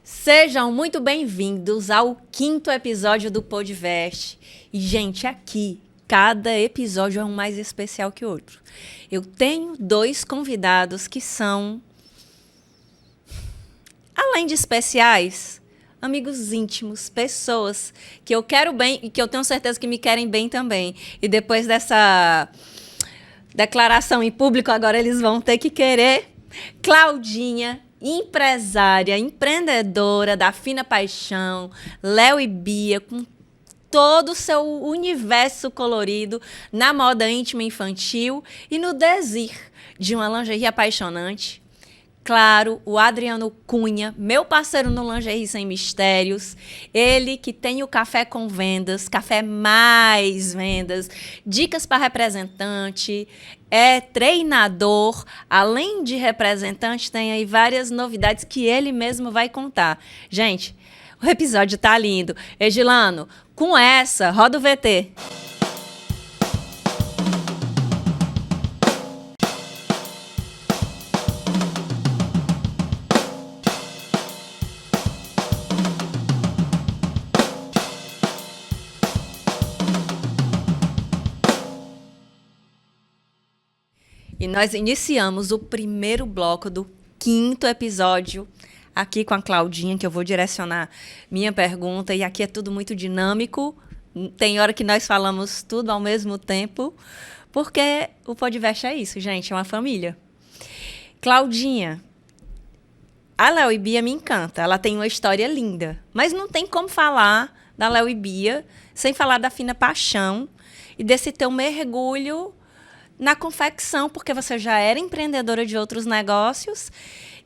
Sejam muito bem-vindos ao 5º episódio do Podvest. E, gente, aqui, cada episódio é um mais especial que o outro. Eu tenho 2 convidados que são, além de especiais, amigos íntimos, pessoas que eu quero bem e que eu tenho certeza que me querem bem também. E depois dessa declaração em público, agora eles vão ter que querer. Claudinha, empresária, empreendedora da Fina Paixão, Léo e Bia, com todo o seu universo colorido na moda íntima infantil e no desir de uma lingerie apaixonante. Claro, o Adriano Cunha, meu parceiro no Lingerie Sem Mistérios, ele que tem o Café com Vendas, Café Mais Vendas, dicas para representante, é treinador, além de representante, tem aí várias novidades que ele mesmo vai contar. Gente, o episódio tá lindo. Edilano, com essa, roda o VT. E nós iniciamos o primeiro bloco do 5º episódio aqui com a Claudinha, que eu vou direcionar minha pergunta. E aqui é tudo muito dinâmico. Tem hora que nós falamos tudo ao mesmo tempo, porque o Podvest é isso, gente, é uma família. Claudinha, a Léo e Bia me encanta. Ela tem uma história linda, mas não tem como falar da Léo e Bia sem falar da Fina Paixão e desse teu mergulho na confecção, porque você já era empreendedora de outros negócios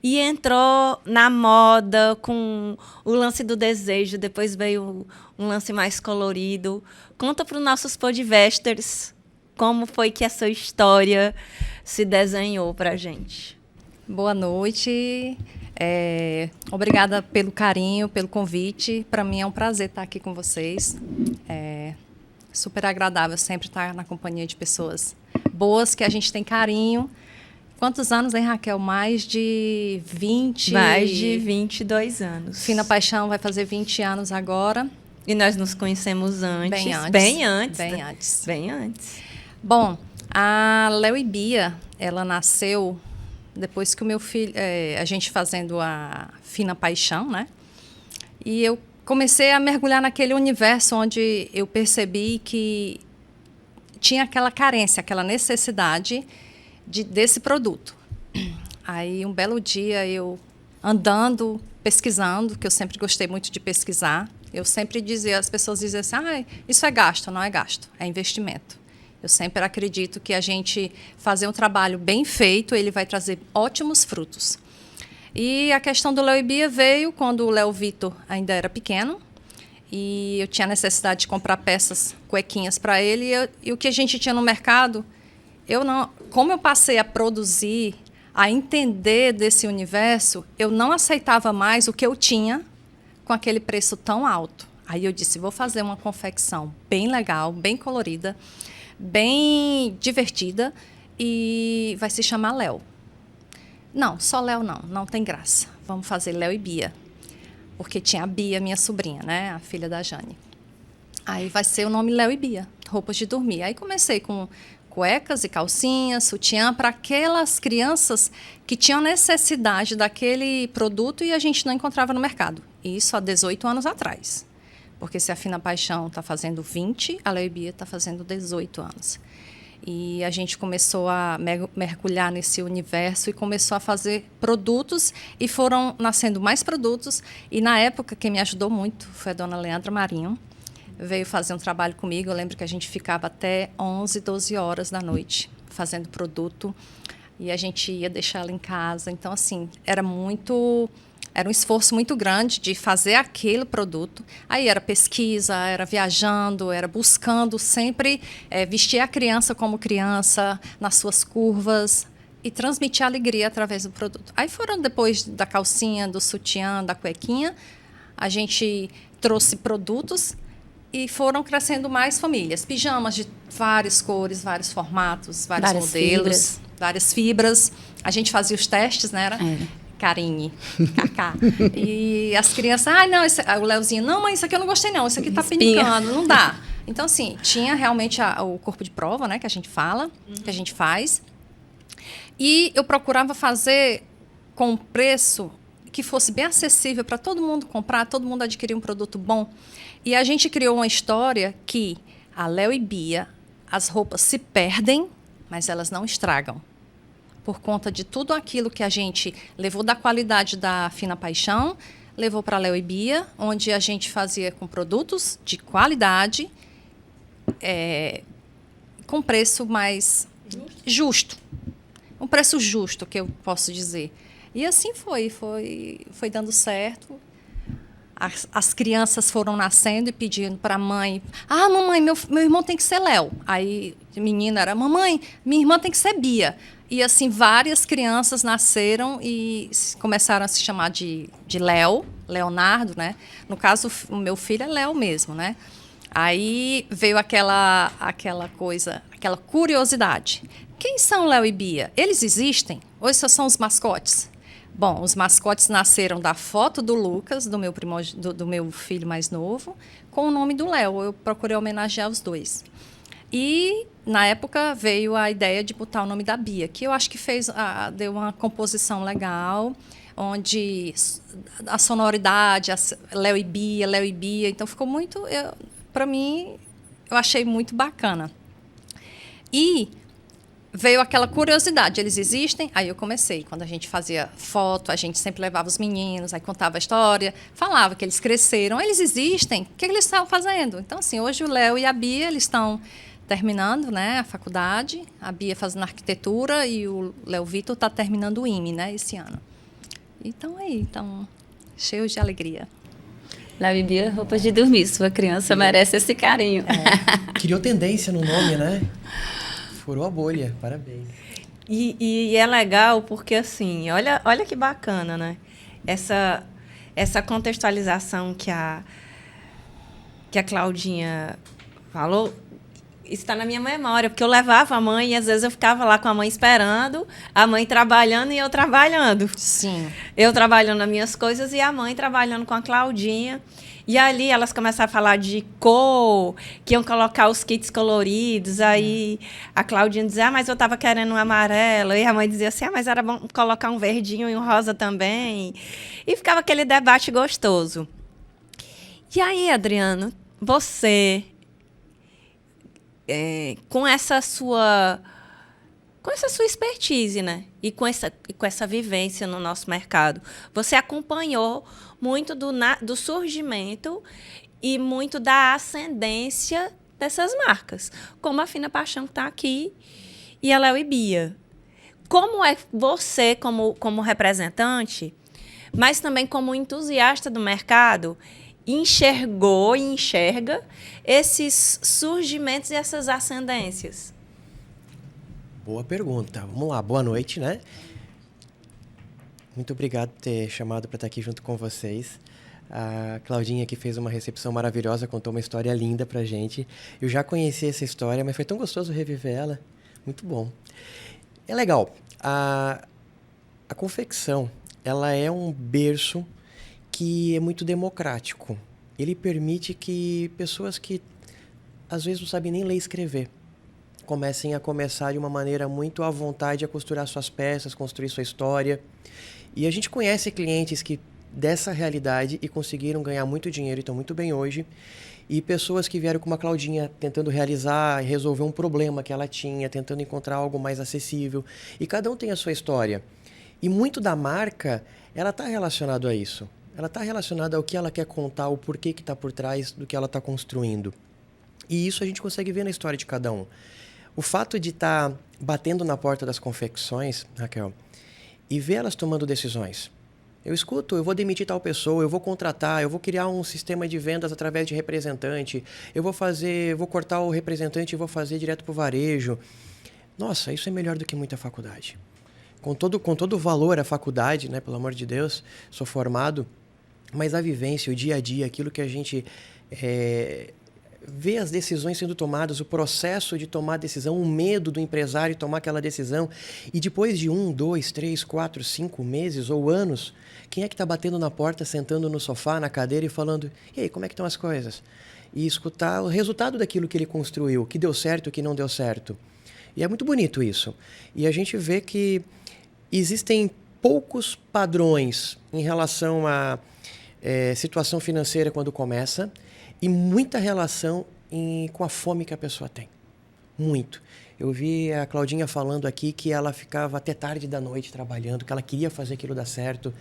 e entrou na moda com o lance do desejo, depois veio um lance mais colorido. Conta para os nossos podvesters como foi que essa história se desenhou para a gente. Boa noite, obrigada pelo carinho, pelo convite. Para mim é um prazer estar aqui com vocês. Super agradável sempre estar na companhia de pessoas boas, que a gente tem carinho. Quantos anos, hein, Raquel? Mais de 20... Mais de 22 anos. Fina Paixão vai fazer 20 anos agora. E nós nos conhecemos antes. Bem antes. Bom, a Léo e Bia, ela nasceu depois que o meu filho... a gente fazendo a Fina Paixão, né? E eu comecei a mergulhar naquele universo onde eu percebi que tinha aquela carência, aquela necessidade desse produto. Aí, um belo dia, eu andando, pesquisando, que eu sempre gostei muito de pesquisar, eu sempre dizia, as pessoas diziam assim, isso é gasto, não é gasto, é investimento. Eu sempre acredito que a gente fazer um trabalho bem feito, ele vai trazer ótimos frutos. E a questão do Léo e Bia veio quando o Léo Vitor ainda era pequeno, e eu tinha necessidade de comprar peças, cuequinhas para ele, e o que a gente tinha no mercado, como eu passei a produzir, a entender desse universo, eu não aceitava mais o que eu tinha com aquele preço tão alto. Aí eu disse, vou fazer uma confecção bem legal, bem colorida, bem divertida, e vai se chamar Léo. Não, só Léo não tem graça. Vamos fazer Léo e Bia. Porque tinha a Bia, minha sobrinha, né? A filha da Jane. Aí vai ser o nome Léo e Bia, roupas de dormir. Aí comecei com cuecas e calcinhas, sutiã, para aquelas crianças que tinham necessidade daquele produto e a gente não encontrava no mercado. Isso há 18 anos atrás. Porque se a Fina Paixão está fazendo 20, a Léo e Bia está fazendo 18 anos. E a gente começou a mergulhar nesse universo e começou a fazer produtos e foram nascendo mais produtos. E, na época, quem me ajudou muito foi a dona Leandra Marinho. Veio fazer um trabalho comigo. Eu lembro que a gente ficava até 11, 12 horas da noite fazendo produto. E a gente ia deixar ela em casa. Então, assim, era um esforço muito grande de fazer aquele produto. Aí era pesquisa, era viajando, era buscando sempre vestir a criança como criança, nas suas curvas, e transmitir alegria através do produto. Aí foram depois da calcinha, do sutiã, da cuequinha, a gente trouxe produtos e foram crescendo mais famílias. Pijamas de várias cores, vários formatos, vários modelos, várias fibras. A gente fazia os testes, né? Karine, Cacá. E as crianças, não, o Leozinho, não, mãe, isso aqui eu não gostei não, isso aqui tá pinicando, não dá. Então, assim, tinha realmente o corpo de prova, né, que a gente fala, que a gente faz. E eu procurava fazer com um preço que fosse bem acessível para todo mundo comprar, todo mundo adquirir um produto bom. E a gente criou uma história que a Léo e Bia, as roupas se perdem, mas elas não estragam. Por conta de tudo aquilo que a gente levou da qualidade da Fina Paixão, levou para a Léo e Bia, onde a gente fazia com produtos de qualidade, com preço mais justo. Um preço justo, que eu posso dizer. E assim foi dando certo. As crianças foram nascendo e pedindo para a mãe, mamãe, meu irmão tem que ser Léo. Aí a menina era, mamãe, minha irmã tem que ser Bia. E assim, várias crianças nasceram e começaram a se chamar de Léo, Leonardo, né? No caso, o meu filho é Léo mesmo, né? Aí veio aquela coisa, aquela curiosidade. Quem são Léo e Bia? Eles existem? Ou esses são os mascotes? Bom, os mascotes nasceram da foto do Lucas, do meu filho mais novo, com o nome do Léo. Eu procurei homenagear os dois. E, na época, veio a ideia de botar o nome da Bia, que eu acho que deu uma composição legal, onde a sonoridade, Léo e Bia, então ficou muito... Para mim, eu achei muito bacana. E veio aquela curiosidade, eles existem? Aí eu comecei, quando a gente fazia foto, a gente sempre levava os meninos, aí contava a história, falava que eles cresceram, eles existem? O que eles estão fazendo? Então, assim, hoje o Léo e a Bia, eles estão terminando, né, a faculdade, a Bia fazendo arquitetura e o Léo Vitor está terminando o IME, né, esse ano. Então, cheios de alegria. Léo e Bia, roupas de dormir, sua criança merece esse carinho. Criou tendência no nome, né? Furou a bolha, parabéns. E é legal porque, assim, olha que bacana, né? Essa contextualização que a Claudinha falou está na minha memória, porque eu levava a mãe e às vezes eu ficava lá com a mãe esperando, a mãe trabalhando e eu trabalhando. Sim. Eu trabalhando nas minhas coisas e a mãe trabalhando com a Claudinha. E ali elas começaram a falar de cor, que iam colocar os kits coloridos. Aí a Claudinha dizia, mas eu estava querendo um amarelo. E a mãe dizia assim, mas era bom colocar um verdinho e um rosa também. E ficava aquele debate gostoso. E aí, Adriano, você, com essa sua expertise, né? E com essa vivência no nosso mercado, você acompanhou muito do surgimento e muito da ascendência dessas marcas, como a Fina Paixão que está aqui e a Léo e Bia. Como é você, como representante, mas também como entusiasta do mercado, enxergou e enxerga esses surgimentos e essas ascendências? Boa pergunta. Vamos lá, boa noite, né? Muito obrigado por ter chamado para estar aqui junto com vocês. A Claudinha que fez uma recepção maravilhosa, contou uma história linda pra gente. Eu já conheci essa história, mas foi tão gostoso reviver ela. Muito bom. É legal. A confecção, ela é um berço que é muito democrático. Ele permite que pessoas que às vezes não sabem nem ler e escrever comecem a começar de uma maneira muito à vontade a costurar suas peças, construir sua história. E a gente conhece clientes que dessa realidade e conseguiram ganhar muito dinheiro e estão muito bem hoje. E pessoas que vieram com uma Claudinha tentando realizar e resolver um problema que ela tinha, tentando encontrar algo mais acessível. E cada um tem a sua história. E muito da marca, ela está relacionada a isso. Ela está relacionada ao que ela quer contar, o porquê que está por trás do que ela está construindo. E isso a gente consegue ver na história de cada um. O fato de estar batendo na porta das confecções, Raquel, e ver elas tomando decisões. Eu escuto, eu vou demitir tal pessoa, eu vou contratar, eu vou criar um sistema de vendas através de representante, eu vou cortar o representante e vou fazer direto para o varejo. Nossa, isso é melhor do que muita faculdade. Com todo o valor à faculdade, né, pelo amor de Deus, sou formado, mas a vivência, o dia a dia, aquilo que a gente ver as decisões sendo tomadas, o processo de tomar a decisão, o medo do empresário tomar aquela decisão. E depois de 1, 2, 3, 4, 5 meses ou anos, quem é que está batendo na porta, sentando no sofá, na cadeira e falando: e aí, como é que estão as coisas? E escutar o resultado daquilo que ele construiu, o que deu certo, o que não deu certo. E é muito bonito isso. E a gente vê que existem poucos padrões em relação à situação financeira quando começa e muita relação com a fome que a pessoa tem. Muito. Eu vi a Claudinha falando aqui que ela ficava até tarde da noite trabalhando, que ela queria fazer aquilo dar certo.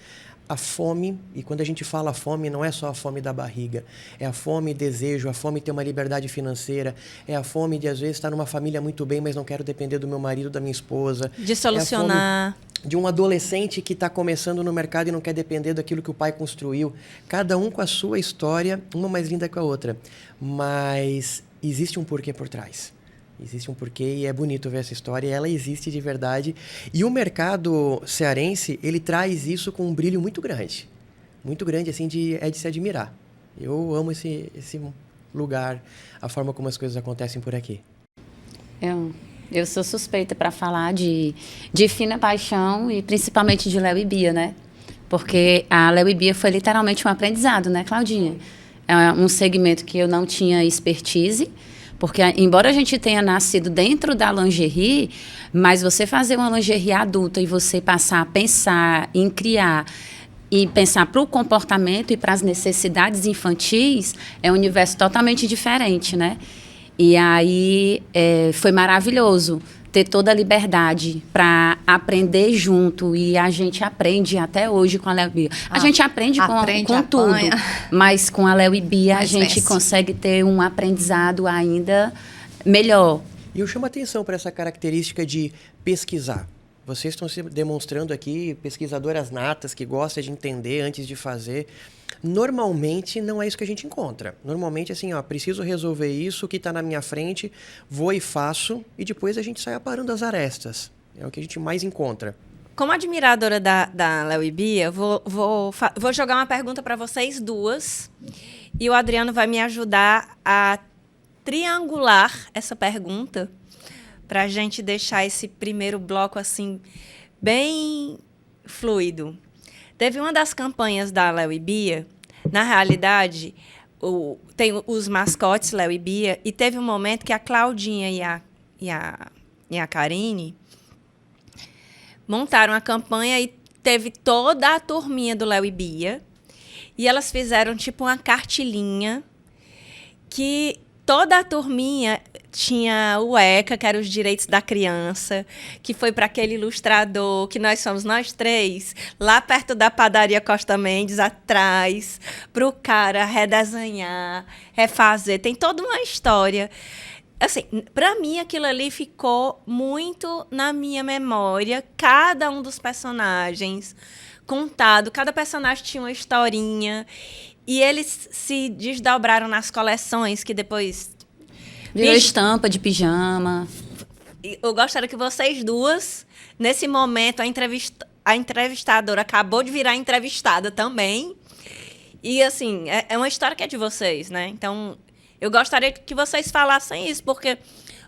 A fome, e quando a gente fala fome, não é só a fome da barriga, é a fome e desejo, a fome de ter uma liberdade financeira, é a fome de, às vezes, estar numa família muito bem, mas não quero depender do meu marido, da minha esposa. De solucionar. É a fome de um adolescente que está começando no mercado e não quer depender daquilo que o pai construiu. Cada um com a sua história, uma mais linda que a outra. Mas existe um porquê por trás. Existe um porquê e é bonito ver essa história, e ela existe de verdade. E o mercado cearense, ele traz isso com um brilho muito grande, assim, de se admirar. Eu amo esse lugar, a forma como as coisas acontecem por aqui. Eu sou suspeita para falar de Fina Paixão e principalmente de Léo e Bia, né? Porque a Léo e Bia foi literalmente um aprendizado, né, Claudinha? É um segmento que eu não tinha expertise. Porque, embora a gente tenha nascido dentro da lingerie, mas você fazer uma lingerie adulta e você passar a pensar em criar e pensar para o comportamento e para as necessidades infantis é um universo totalmente diferente, né? E aí foi maravilhoso ter toda a liberdade para aprender junto, e a gente aprende até hoje com a Léo e Bia. A gente aprende com tudo, mas com a Léo e Bia a gente consegue ter um aprendizado ainda melhor. E eu chamo a atenção para essa característica de pesquisar. Vocês estão se demonstrando aqui pesquisadoras natas que gostam de entender antes de fazer. Normalmente não é isso que a gente encontra. Normalmente, assim, preciso resolver isso, o que está na minha frente, vou e faço, e depois a gente sai aparando as arestas. É o que a gente mais encontra. Como admiradora da Léo e Bia, vou jogar uma pergunta para vocês duas, e o Adriano vai me ajudar a triangular essa pergunta para a gente deixar esse primeiro bloco assim bem fluido. Teve uma das campanhas da Léo e Bia, na realidade, tem os mascotes Léo e Bia, e teve um momento que a Claudinha e a Karine montaram a campanha e teve toda a turminha do Léo e Bia, e elas fizeram tipo uma cartilinha que toda a turminha tinha o ECA, que era os direitos da criança, que foi para aquele ilustrador, que nós somos nós três, lá perto da padaria Costa Mendes, atrás, para o cara redesenhar, refazer. Tem toda uma história. Assim, para mim, aquilo ali ficou muito na minha memória, cada um dos personagens contado, cada personagem tinha uma historinha, e eles se desdobraram nas coleções, que depois virou estampa de pijama. Eu gostaria que vocês duas, nesse momento, a entrevistadora acabou de virar entrevistada também. E, assim, é uma história que é de vocês, né? Então, eu gostaria que vocês falassem isso, porque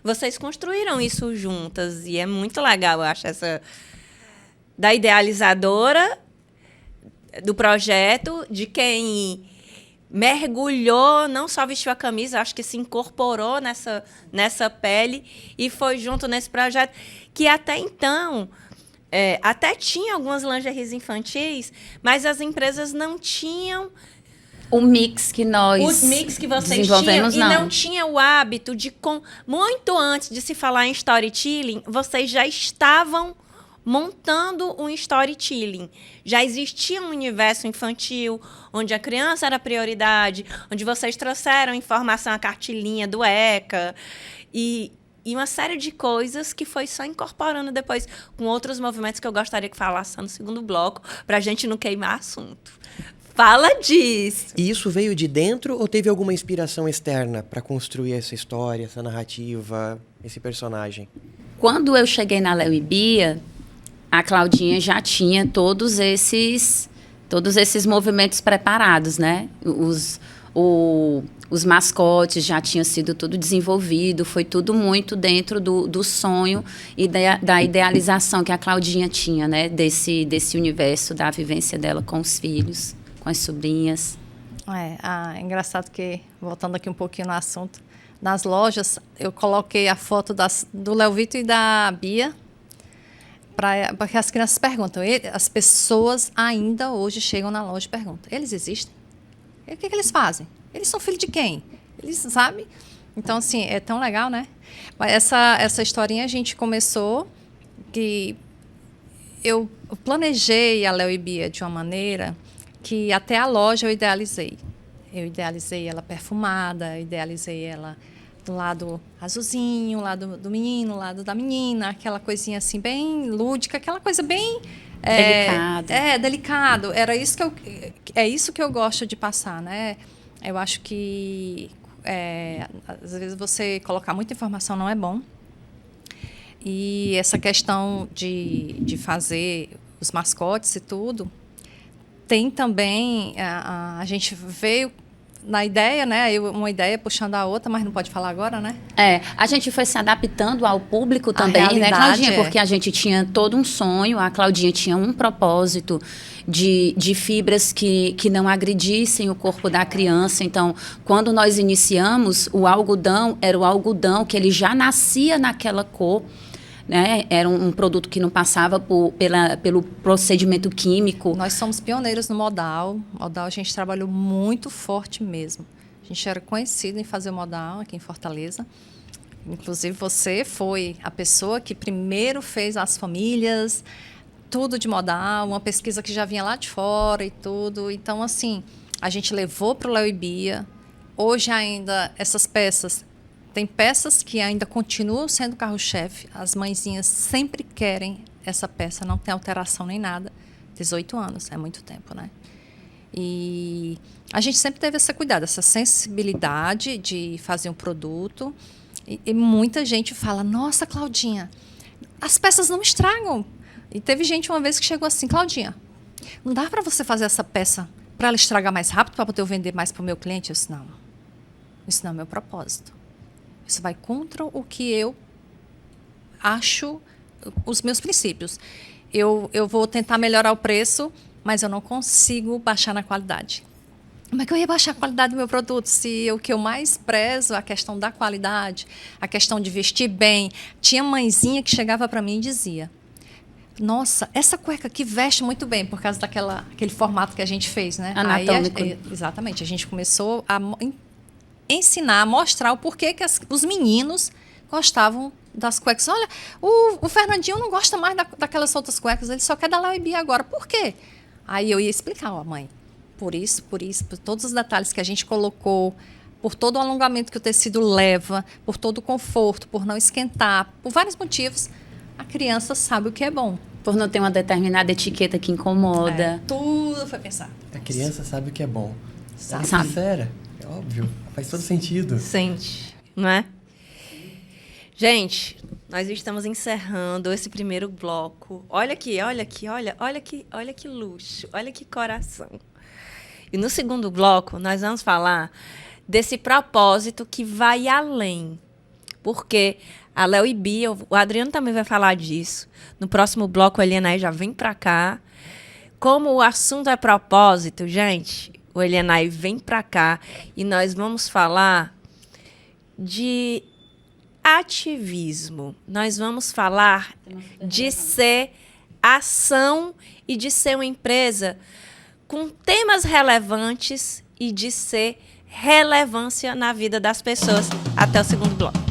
vocês construíram isso juntas. E é muito legal, eu acho, essa da idealizadora do projeto, de quem mergulhou, não só vestiu a camisa, acho que se incorporou nessa pele e foi junto nesse projeto, que até então até tinha algumas lingeries infantis, mas as empresas não tinham o mix que vocês tinham, e não tinha o hábito de, muito antes de se falar em storytelling, vocês já estavam montando um storytelling. Já existia um universo infantil, onde a criança era a prioridade, onde vocês trouxeram informação, a cartilinha do ECA, e uma série de coisas que foi só incorporando depois com outros movimentos que eu gostaria que falasse no segundo bloco, para a gente não queimar assunto. Fala disso! E isso veio de dentro ou teve alguma inspiração externa para construir essa história, essa narrativa, esse personagem? Quando eu cheguei na Léo e Bia, a Claudinha já tinha todos esses movimentos preparados, né? Os mascotes já tinha sido tudo desenvolvido, foi tudo muito dentro do sonho e da idealização que a Claudinha tinha, né? Desse universo, da vivência dela com os filhos, com as sobrinhas. É engraçado que, voltando aqui um pouquinho no assunto, nas lojas eu coloquei a foto do Léo Vitor e da Bia, porque as crianças perguntam, as pessoas ainda hoje chegam na loja e perguntam, eles existem? E o que eles fazem? Eles são filhos de quem? Eles sabem? Então, assim, é tão legal, né? Mas essa historinha a gente começou que eu planejei a Léo e Bia de uma maneira que até a loja eu idealizei. Eu idealizei ela perfumada, idealizei ela do lado azulzinho, lado do menino, lado da menina, aquela coisinha assim bem lúdica, aquela coisa bem... Delicado. Delicado. É isso que eu gosto de passar, né? Eu acho que às vezes você colocar muita informação não é bom. E essa questão de fazer os mascotes e tudo, tem também, a gente veio na ideia, né? Uma ideia puxando a outra, mas não pode falar agora, né? A gente foi se adaptando ao público também, né, Claudinha? Porque a gente tinha todo um sonho, a Claudinha tinha um propósito de fibras que não agredissem o corpo da criança. Então, quando nós iniciamos, o algodão era o algodão que ele já nascia naquela cor, né? Era um produto que não passava pelo procedimento químico. Nós somos pioneiros no modal. Modal a gente trabalhou muito forte mesmo. A gente era conhecido em fazer modal aqui em Fortaleza. Inclusive, você foi a pessoa que primeiro fez as famílias, tudo de modal, uma pesquisa que já vinha lá de fora e tudo. Então, assim, a gente levou para o Léo e Bia. Hoje ainda, essas peças... Tem peças que ainda continuam sendo carro-chefe. As mãezinhas sempre querem essa peça, não tem alteração nem nada. 18 anos, é muito tempo, né? E a gente sempre teve esse cuidado, essa sensibilidade de fazer um produto. E muita gente fala, nossa, Claudinha, as peças não estragam. E teve gente uma vez que chegou assim, Claudinha, não dá para você fazer essa peça para ela estragar mais rápido, para poder eu vender mais para o meu cliente? Eu disse, não, isso não é meu propósito. Isso vai contra o que eu acho, os meus princípios. Eu vou tentar melhorar o preço, mas eu não consigo baixar na qualidade. Como é que eu ia baixar a qualidade do meu produto se o que eu mais prezo é a questão da qualidade, a questão de vestir bem? Tinha mãezinha que chegava para mim e dizia, nossa, essa cueca aqui veste muito bem, por causa daquele formato que a gente fez, né? Anatômico. Exatamente, a gente começou a ensinar, a mostrar o porquê que os meninos gostavam das cuecas. Olha, o Fernandinho não gosta mais daquelas outras cuecas, ele só quer da Léo e Bia agora. Por quê? Aí eu ia explicar, mãe, por todos os detalhes que a gente colocou, por todo o alongamento que o tecido leva, por todo o conforto, por não esquentar, por vários motivos, a criança sabe o que é bom. Por não ter uma determinada etiqueta que incomoda. Tudo foi pensado. A criança sabe o que é bom. Sabe. Sincera, é óbvio. Faz todo sentido. Sente, não é? Gente, nós estamos encerrando esse primeiro bloco. Olha aqui, olha que luxo, olha que coração. E no segundo bloco, nós vamos falar desse propósito que vai além. Porque a Léo e Bia, o Adriano também vai falar disso. No próximo bloco, a Eliana já vem para cá. Como o assunto é propósito, gente, o Elianai vem para cá e nós vamos falar de ativismo. Nós vamos falar de ser ação e de ser uma empresa com temas relevantes e de ser relevância na vida das pessoas. Até o segundo bloco.